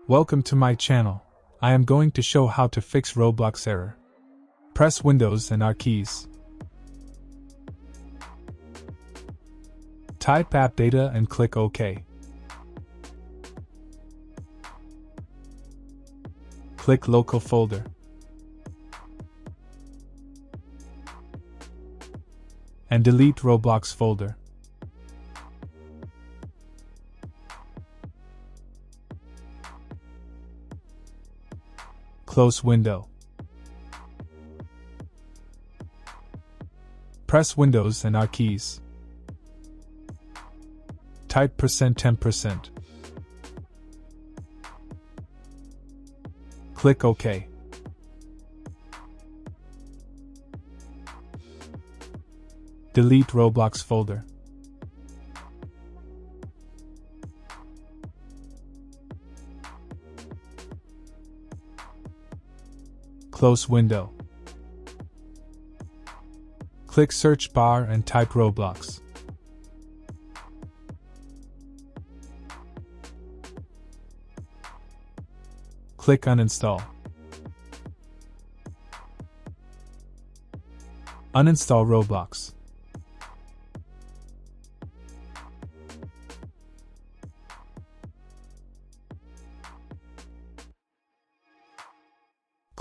Welcome to my channel. I am going to show how to fix Roblox error. Press Windows and R keys. Type app data and click OK. Click local folder. And delete Roblox folder. Close window. Press Windows and R keys. Type %10%. Click OK. Delete Roblox folder. Close window. Click search bar and type Roblox. Click uninstall. Uninstall Roblox.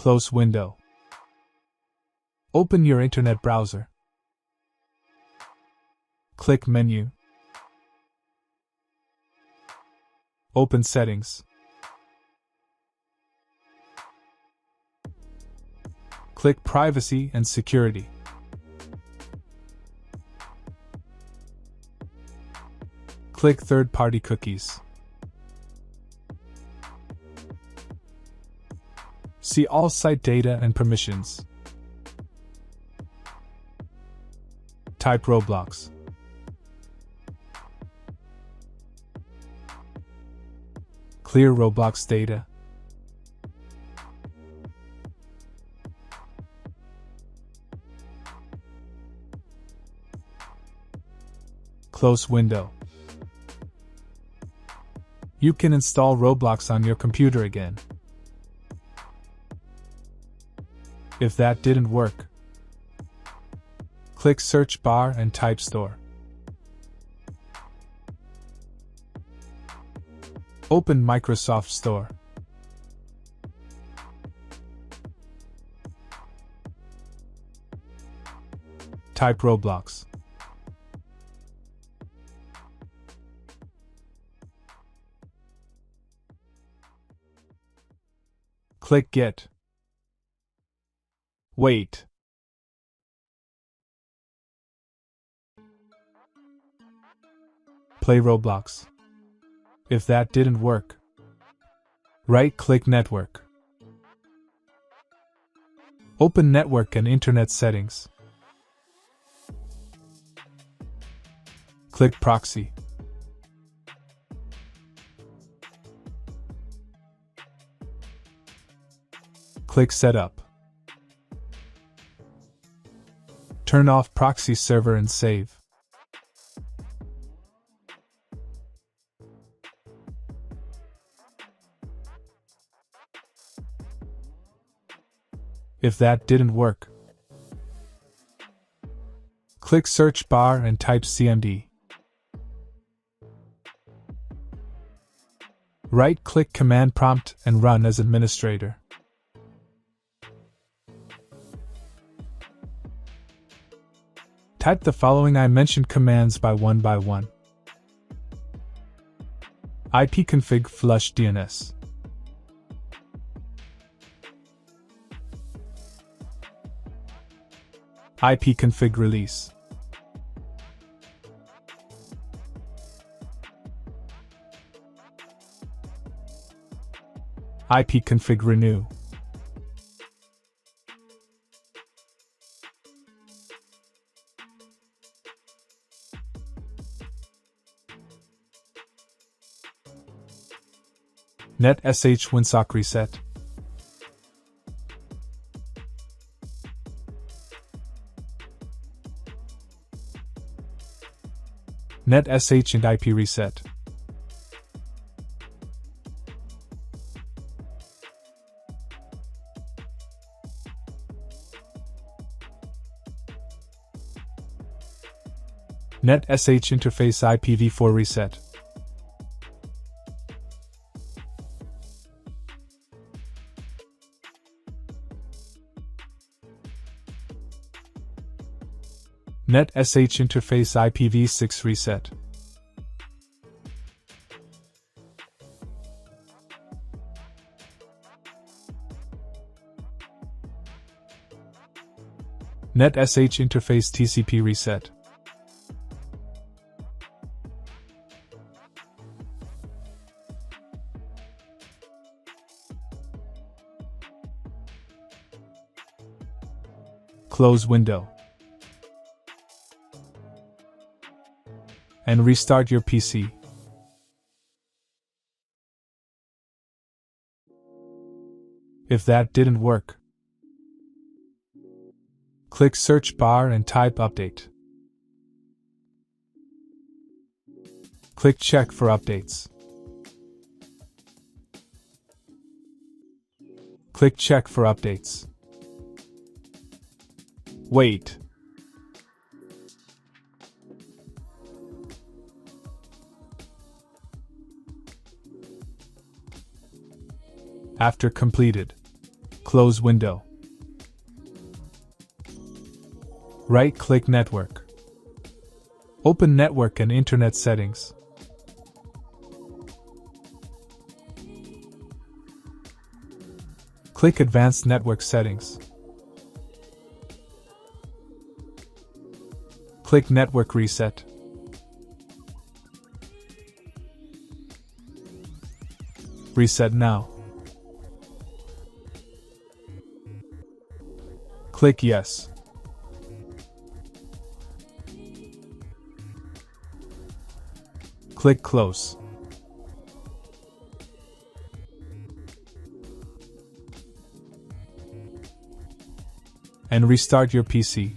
Close window. Open your internet browser. Click Menu. Open Settings. Click Privacy and Security. Click Third-party cookies. See all site data and permissions. Type Roblox. Clear Roblox data. Close window. You can install Roblox on your computer again. If that didn't work, click search bar and type Store. Open Microsoft Store. Type Roblox. Click Get. Wait. Play Roblox. If that didn't work, right-click Network. Open Network and Internet Settings. Click Proxy. Click Setup. Turn off proxy server and save. If that didn't work, click search bar and type CMD. Right-click Command Prompt and run as administrator. Type the following I mentioned commands by one. ipconfig flush DNS. ipconfig release. ipconfig renew. Net sh winsock reset. Net sh and IP reset. Net SH interface IPv4 reset. Net SH interface IPv6 reset. Net SH interface TCP reset. Close window. And restart your PC. If that didn't work, click search bar and type update. Click check for updates. Click check for updates. Wait. After completed, close window. Right-click Network. Open Network and Internet settings. Click Advanced Network Settings. Click Network Reset. Reset now. Click Yes. Click Close. And restart your PC.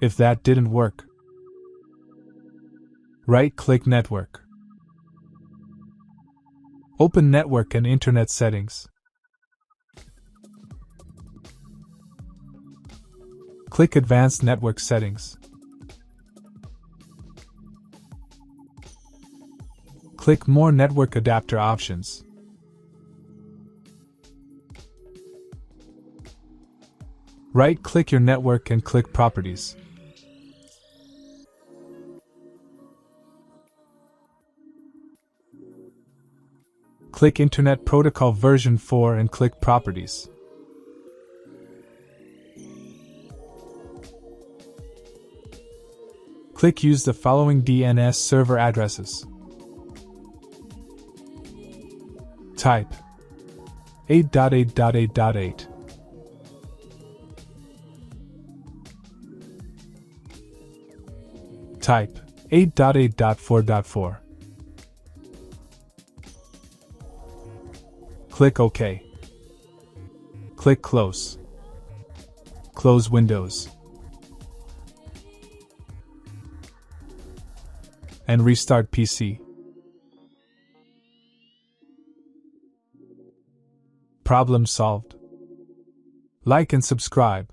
If that didn't work, right-click Network. Open Network and Internet settings. Click Advanced Network Settings. Click More Network Adapter Options. Right-click your network and click Properties. Click Internet Protocol version 4 and click Properties. Click Use the following DNS server addresses. Type 8.8.8.8. Type 8.8.4.4. Click OK. Click Close. Close Windows. And restart PC. Problem solved. Like and subscribe.